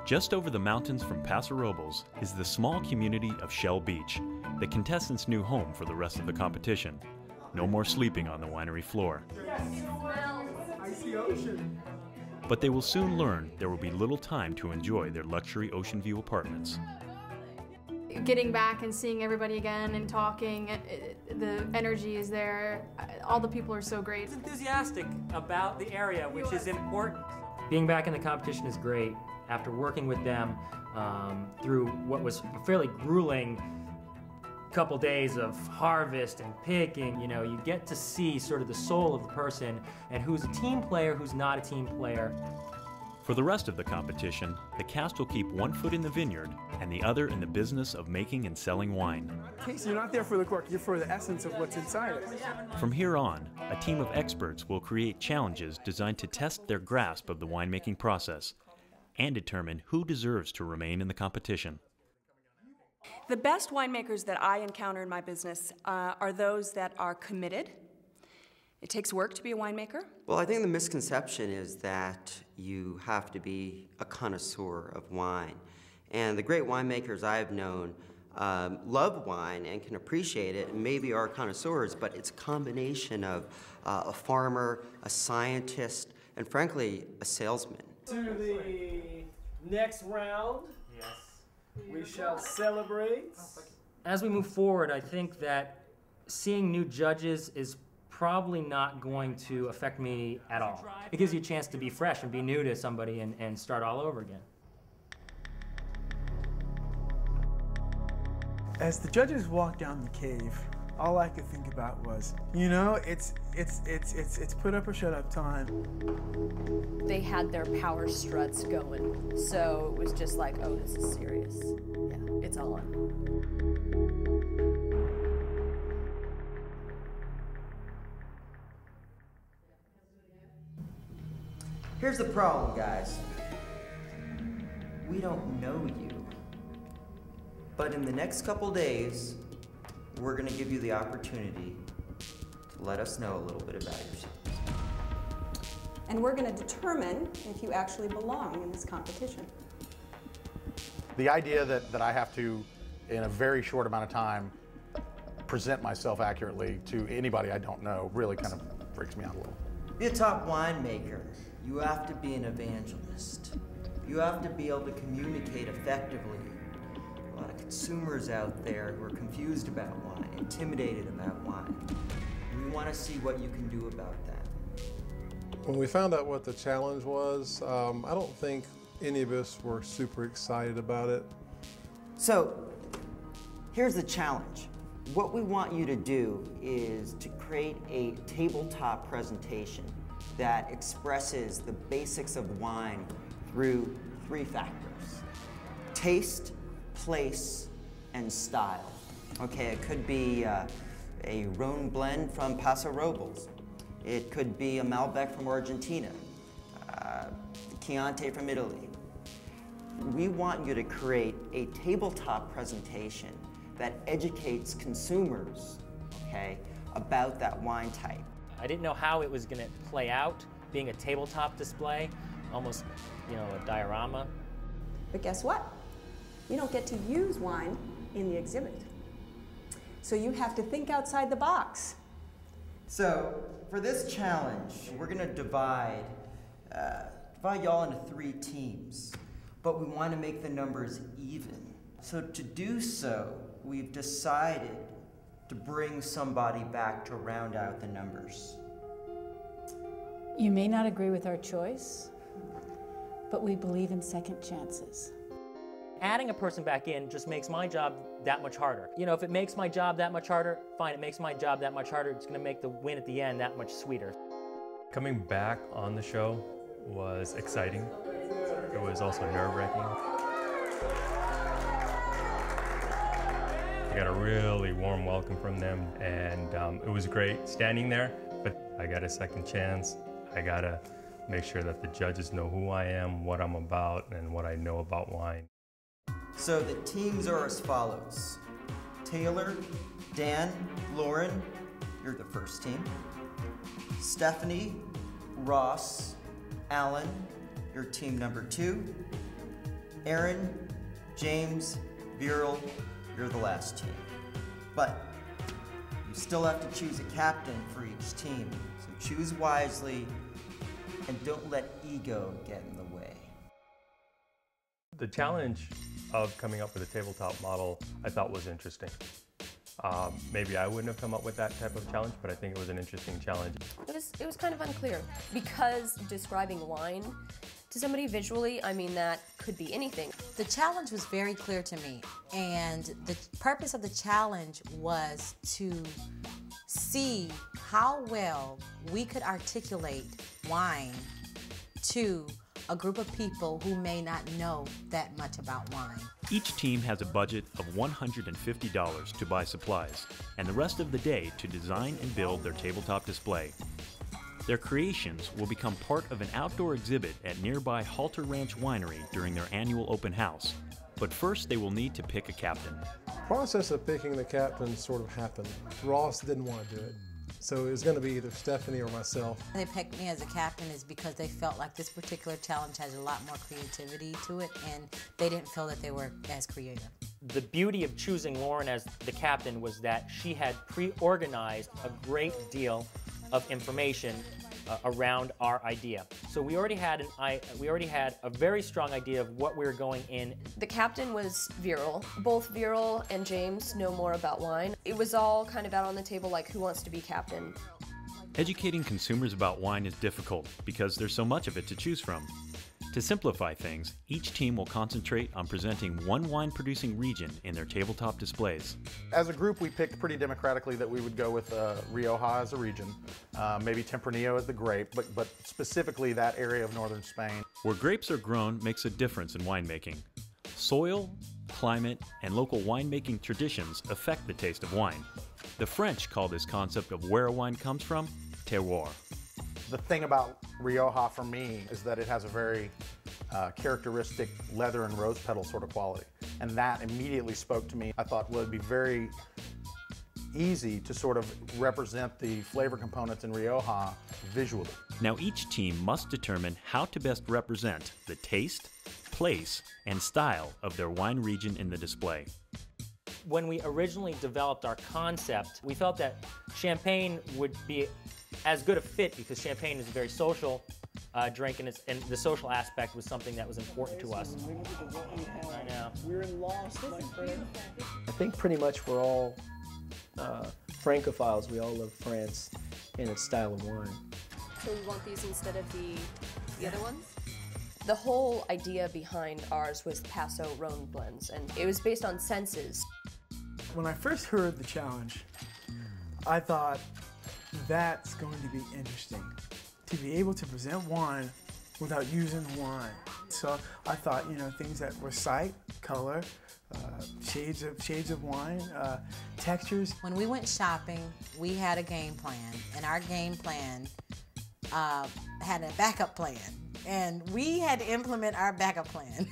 Just over the mountains from Paso Robles is the small community of Shell Beach, the contestants' new home for the rest of the competition. No more sleeping on the winery floor. Icy ocean. But they will soon learn there will be little time to enjoy their luxury ocean view apartments. Getting back and seeing everybody again and talking, the energy is there. All the people are so great. Enthusiastic about the area, which is important. Being back in the competition is great. After working with them through what was a fairly grueling couple days of harvest and picking, you know, you get to see sort of the soul of the person and who's a team player, who's not a team player. For the rest of the competition, the cast will keep one foot in the vineyard and the other in the business of making and selling wine. Casey, you're not there for the cork, you're for the essence of what's inside it. From here on, a team of experts will create challenges designed to test their grasp of the winemaking process and determine who deserves to remain in the competition. The best winemakers that I encounter in my business are those that are committed. It takes work to be a winemaker. Well, I think the misconception is that you have to be a connoisseur of wine. And the great winemakers I've known love wine and can appreciate it and maybe are connoisseurs, but it's a combination of a farmer, a scientist, and frankly, a salesman. To the next round. Yes. We shall celebrate. As we move forward, I think that seeing new judges is probably not going to affect me at all. It gives you a chance to be fresh and be new to somebody and start all over again. As the judges walked down the cave, all I could think about was, you know, it's put up or shut up time. They had their power struts going, so it was just like, oh, this is serious. Yeah, it's on. Here's the problem, guys. We don't know you. But in the next couple days, we're going to give you the opportunity to let us know a little bit about yourselves. And we're going to determine if you actually belong in this competition. The idea that I have to, in a very short amount of time, present myself accurately to anybody I don't know really kind of freaks me out a little. Be a top winemaker. You have to be an evangelist. You have to be able to communicate effectively. A lot of consumers out there who are confused about wine, intimidated about wine. We want to see what you can do about that. When we found out what the challenge was, I don't think any of us were super excited about it. So, here's the challenge. What we want you to do is to create a tabletop presentation that expresses the basics of wine through 3 factors: taste, place, and style. Okay, it could be a Rhone blend from Paso Robles. It could be a Malbec from Argentina, Chianti from Italy. We want you to create a tabletop presentation that educates consumers, okay, about that wine type. I didn't know how it was going to play out, being a tabletop display, almost, you know, a diorama. But guess what? You don't get to use wine in the exhibit. So you have to think outside the box. So for this challenge, we're going to divide y'all into 3 teams, but we want to make the numbers even. So to do so, we've decided to bring somebody back to round out the numbers. You may not agree with our choice, but we believe in second chances. Adding a person back in just makes my job that much harder. You know, if it makes my job that much harder, fine, it makes my job that much harder. It's going to make the win at the end that much sweeter. Coming back on the show was exciting. It was also nerve-wracking. I got a really warm welcome from them, and it was great standing there, but I got a second chance. I got to make sure that the judges know who I am, what I'm about, and what I know about wine. So the teams are as follows. Taylor, Dan, Lauren, you're the first team. Stephanie, Ross, Alan, you're team number 2. Aaron, James, Viral, you're the last team. But you still have to choose a captain for each team. So choose wisely and don't let ego get in the way. The challenge of coming up with a tabletop model I thought was interesting. Maybe I wouldn't have come up with that type of challenge, but I think it was an interesting challenge. It was kind of unclear because describing wine to somebody visually, I mean, that could be anything. The challenge was very clear to me, and the purpose of the challenge was to see how well we could articulate wine to a group of people who may not know that much about wine. Each team has a budget of $150 to buy supplies, and the rest of the day to design and build their tabletop display. Their creations will become part of an outdoor exhibit at nearby Halter Ranch Winery during their annual open house. But first they will need to pick a captain. The process of picking the captain sort of happened. Ross didn't want to do it, so it was going to be either Stephanie or myself. They picked me as a captain is because they felt like this particular challenge has a lot more creativity to it, and they didn't feel that they were as creative. The beauty of choosing Lauren as the captain was that she had pre-organized a great deal of information around our idea. So we already had a very strong idea of what we were going in. The captain was Viral. Both Viral and James know more about wine. It was all kind of out on the table, like who wants to be captain. Educating consumers about wine is difficult because there's so much of it to choose from. To simplify things, each team will concentrate on presenting one wine-producing region in their tabletop displays. As a group, we picked pretty democratically that we would go with Rioja as a region, maybe Tempranillo as the grape, but specifically that area of northern Spain. Where grapes are grown makes a difference in winemaking. Soil, climate, and local winemaking traditions affect the taste of wine. The French call this concept of where a wine comes from, terroir. The thing about Rioja for me is that it has a very characteristic leather and rose petal sort of quality. And that immediately spoke to me. I thought, well, it'd be very easy to sort of represent the flavor components in Rioja visually. Now each team must determine how to best represent the taste, place, and style of their wine region in the display. When we originally developed our concept, we felt that champagne would be as good a fit because champagne is a very social drink, and the social aspect was something that was important to us. I know. We're in lost, my friend. I think pretty much we're all Francophiles. We all love France and its style of wine. So we want these instead of the other ones? The whole idea behind ours was Paso-Rhone blends, and it was based on senses. When I first heard the challenge, I thought, that's going to be interesting, to be able to present wine without using wine. So I thought, things that were sight, color, shades of wine, textures. When we went shopping, we had a game plan, and our game plan had a backup plan, and we had to implement our backup plan.